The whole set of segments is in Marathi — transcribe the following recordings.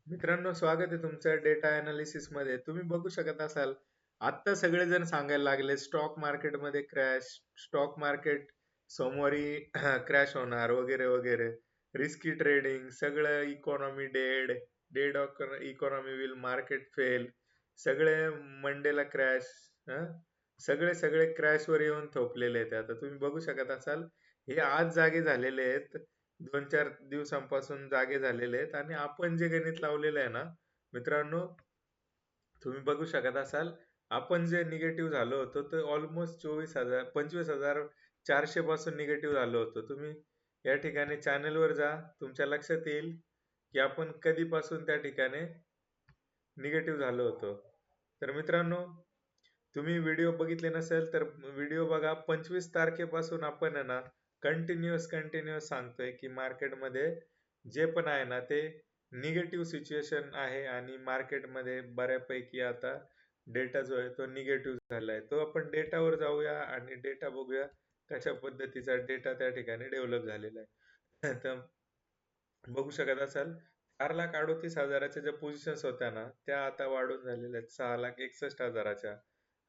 मित्रांनो, स्वागत आहे तुमचं डेटा अनालिसिस मध्ये. तुम्ही बघू शकत असाल, आता सगळेजण सांगायला लागले स्टॉक मार्केटमध्ये क्रॅश, स्टॉक मार्केट सोमवारी क्रॅश होणार वगैरे वगैरे. रिस्की ट्रेडिंग, सगळं economy dead, dead economy will market fail, सगळे मंडेला क्रॅश. सगळे सगळे क्रॅश वर येऊन थोपलेले आहेत. आता तुम्ही बघू शकत असाल, हे आज जागे झालेले आहेत, 2-4 दिवसांपासून जागे झालेले आहेत. आणि आपण जे गणित लावलेलं आहे ना मित्रांनो, तुम्ही बघू शकत असाल, आपण जे निगेटिव्ह झालो होतो ते ऑलमोस्ट 25,400 पासून निगेटिव्ह झालो होतो. तुम्ही या ठिकाणी चॅनलवर जा, तुमच्या लक्षात येईल की आपण कधीपासून त्या ठिकाणी निगेटिव्ह झालो होतो. तर मित्रांनो, तुम्ही व्हिडिओ बघितले नसेल तर व्हिडिओ बघा. 25 तारखेपासून आपण आहे ना कंटिन्युअस सांगतोय की मार्केटमध्ये जे पण आहे ना ते निगेटिव्ह सिच्युएशन आहे आणि मार्केटमध्ये बऱ्यापैकी आता डेटा जो आहे तो निगेटिव्ह झालाय. तो आपण डेटावर जाऊया आणि डेटा बघूया कशा पद्धतीचा डेटा त्या ठिकाणी डेव्हलप झालेला आहे. तर बघू शकत असाल, 4,38,000च्या ज्या पोझिशन्स होत्या ना त्या आता वाढून झालेल्या आहेत 6,61,000च्या.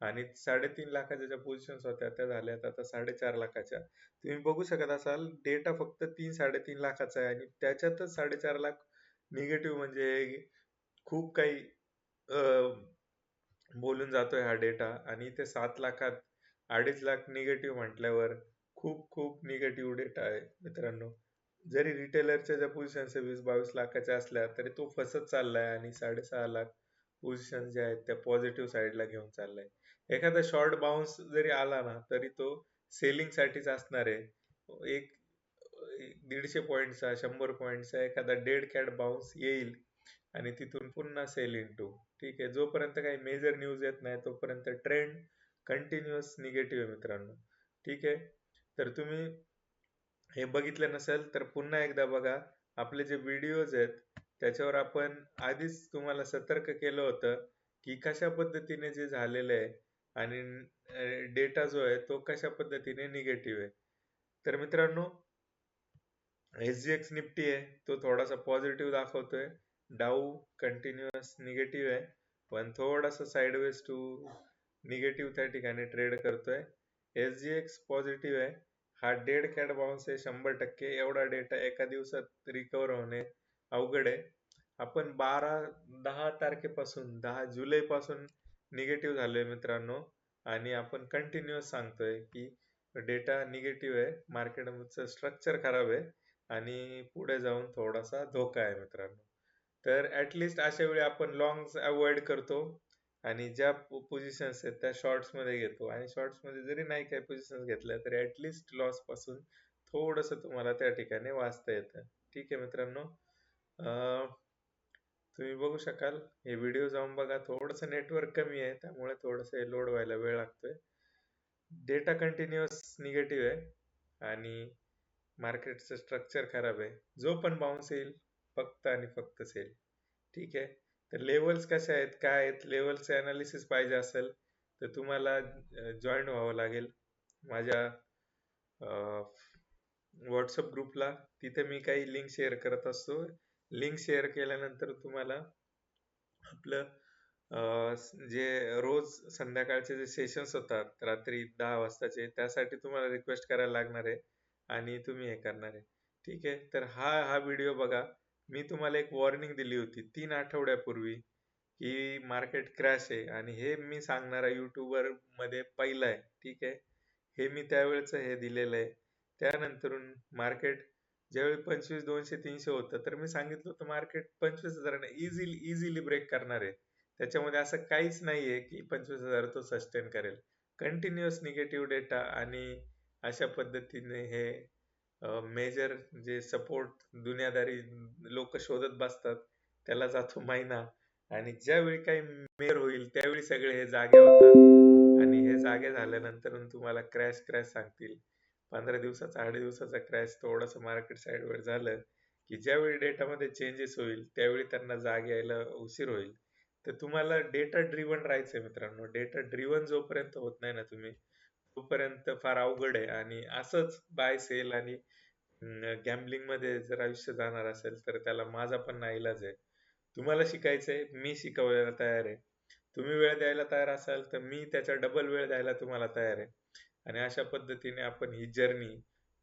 आणि 3.5 लाखाच्या ज्या पोझिशन्स होत्या त्या झाल्यात आता 4.5 लाखाच्या. तुम्ही बघू शकत असाल, डेटा फक्त 3-3.5 लाखाचा आहे आणि त्याच्यातच 4.5 लाख निगेटिव्ह. म्हणजे खूप काही बोलून जातोय हा डेटा. आणि ते 7 लाखात 2.5 लाख निगेटिव्ह म्हटल्यावर खूप खूप निगेटिव्ह डेटा आहे मित्रांनो. जरी रिटेलरच्या ज्या पोझिशन्स 20-22 लाखाच्या असल्या तरी तो फसत चाललाय आणि 6.5 लाख पोझिशन ज्या आहेत त्या पॉझिटिव्ह साईडला घेऊन चाललाय. एखादा शॉर्ट बाउन्स जरी आला ना तरी तो सेलिंग साठीच असणार आहे. एक 150 पॉईंटचा 100 पॉईंटचा एखादा डेड कॅट बाउन्स येईल आणि तिथून पुन्हा सेल टू. ठीक आहे, जोपर्यंत काही मेजर न्यूज येत नाही तोपर्यंत ट्रेंड कंटिन्युअस निगेटिव्ह आहे मित्रांनो. ठीक आहे, तर तुम्ही हे बघितलं नसेल तर पुन्हा एकदा बघा. आपले जे व्हिडिओज आहेत त्याच्यावर आपण आधीच तुम्हाला सतर्क केलं होतं की कशा पद्धतीने जे झालेलं आहे आणि डेटा जो आहे तो कशा पद्धतीने निगेटिव्ह आहे. तर मित्रांनो, SGX निफ्टी आहे तो थोडासा पॉझिटिव्ह दाखवतोय. डाऊ कंटिन्युअस निगेटिव्ह आहे, पण थोडासा साइडवेज टू निगेटिव्ह त्या ठिकाणी ट्रेड करतोय. SGX पॉझिटिव्ह आहे. हा डेड कॅट बाउन्स आहे 100%. एवढा डेटा एका दिवसात रिकवर होणे अवघड आहे. आपण 10 तारखेपासून 10 जुलै पासून निगेटिव्ह झालोय मित्रांनो. आणि आपण कंटिन्युअस सांगतोय की डेटा निगेटिव्ह आहे, मार्केटचं स्ट्रक्चर खराब आहे आणि पुढे जाऊन थोडासा धोका आहे मित्रांनो. तर ऍटलिस्ट अशा वेळी आपण लॉंग्स अवॉइड करतो आणि ज्या पोझिशन्स आहेत त्या शॉर्ट्स मध्ये घेतो. आणि शॉर्ट्स मध्ये जरी नाही काही पोझिशन्स घेतल्या तरी ऍटलिस्ट लॉस पासून थोडस तुम्हाला त्या ठिकाणी वाचता येतं. ठीक आहे मित्रांनो, तुम्ही बघू शकाल, हे व्हिडिओ जाऊन बघा. थोडंसं नेटवर्क कमी आहे त्यामुळे थोडंसं लोड व्हायला वेळ लागतोय. डेटा कंटिन्युअस निगेटिव्ह आहे आणि मार्केटचं स्ट्रक्चर खराब आहे. जो पण बाउन्स येईल फक्त आणि फक्त सेल. ठीक आहे, तर लेवल्स कशा आहेत काय आहेत, लेवलचे अनालिसिस पाहिजे असेल तर तुम्हाला जॉईन व्हावं लागेल माझ्या व्हॉट्सअप ग्रुपला. तिथे मी काही लिंक शेअर करत असतो. लिंक शेअर केल्यानंतर तुम्हाला आपलं जे रोज संध्याकाळचे जे सेशन्स होतात रात्री 10 वाजताचे, त्यासाठी तुम्हाला रिक्वेस्ट करायला लागणार आहे आणि तुम्ही हे करणार आहे. ठीक आहे, तर हा व्हिडिओ बघा. मी तुम्हाला एक वॉर्निंग दिली होती 3 आठवड्यापूर्वी की मार्केट क्रॅश आहे आणि हे मी सांगणारा युट्यूबर मध्ये पहिला आहे. ठीक आहे, हे मी त्यावेळेच हे दिलेलं आहे. त्यानंतरून मार्केट ज्यावेळी 25,200-300 होतं तर मी सांगितलं होतं मार्केट 25,000 इझिली ब्रेक करणार आहे. त्याच्यामध्ये असं काहीच नाहीये की 25,000 तो सस्टेन करेल. कंटिन्युअस निगेटिव्ह डेटा आणि अशा पद्धतीने हे मेजर जे सपोर्ट दुनियादारी लोक शोधत बसतात त्याला जातो महिना. आणि ज्यावेळी काही मेजर होईल त्यावेळी सगळे हे जागे होतात आणि हे जागे झाल्यानंतर तुम्हाला क्रॅश क्रॅश सांगतील. 15 दिवसाचा 8 दिवसाचा क्रॅश थोडंसं मार्केट साईडवर झालं की ज्यावेळी डेटामध्ये चेंजेस होईल त्यावेळी त्यांना जाग यायला उशीर होईल. तर तुम्हाला डेटा ड्रिव्हन राहायचंय मित्रांनो. डेटा ड्रिव्हन जोपर्यंत होत नाही ना तुम्ही, तोपर्यंत फार अवघड आहे. आणि असंच बाय सेल आणि गॅम्बलिंग मध्ये जर आयुष्य जाणार असेल तर त्याला माझा पण नाईलाज आहे. तुम्हाला शिकायचंय, मी शिकवायला तयार आहे. तुम्ही वेळ द्यायला तयार असाल तर मी त्याच्या डबल वेळ द्यायला तुम्हाला तयार आहे. आणि अशा पद्धतीने आपण ही जर्नी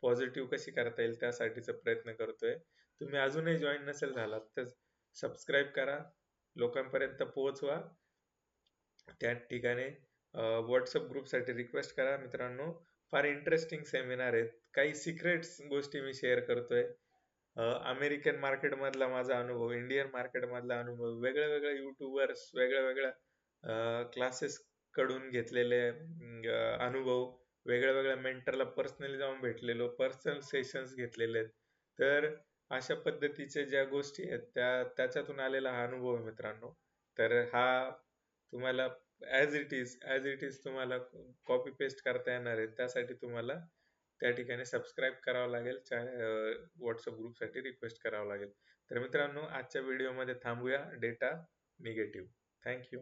पॉझिटिव्ह कशी करता येईल त्यासाठीचा प्रयत्न करतोय. तुम्ही अजूनही जॉईन नसेल झालात तर सबस्क्राईब करा, लोकांपर्यंत पोहोचवा. त्या ठिकाणी WhatsApp ग्रुपसाठी रिक्वेस्ट करा मित्रांनो. फार इंटरेस्टिंग सेमिनार आहेत. काही सिक्रेट्स गोष्टी मी शेअर करतोय. अमेरिकन मार्केट मधला माझा अनुभव, इंडियन मार्केट मधला अनुभव, वेगळ्या वेगळ्या युट्यूबर्स, वेगळ्या वेगळ्या क्लासेस कडून घेतलेले अनुभव, वेगळ्या वेगळ्या मेंटरला पर्सनली जाऊन भेटलेलो, पर्सनल सेशन्स घेतलेले आहेत. तर अशा पद्धतीच्या ज्या गोष्टी आहेत त्याच्यातून आलेला हा अनुभव आहे मित्रांनो. तर हा तुम्हाला ॲज इट इज तुम्हाला कॉपी पेस्ट करता येणार आहे. त्यासाठी तुम्हाला त्या ठिकाणी सबस्क्राईब करावं लागेल, WhatsApp ग्रुपसाठी रिक्वेस्ट करावं लागेल. तर मित्रांनो, आजच्या व्हिडिओमध्ये थांबूया. Data negative. Thank you.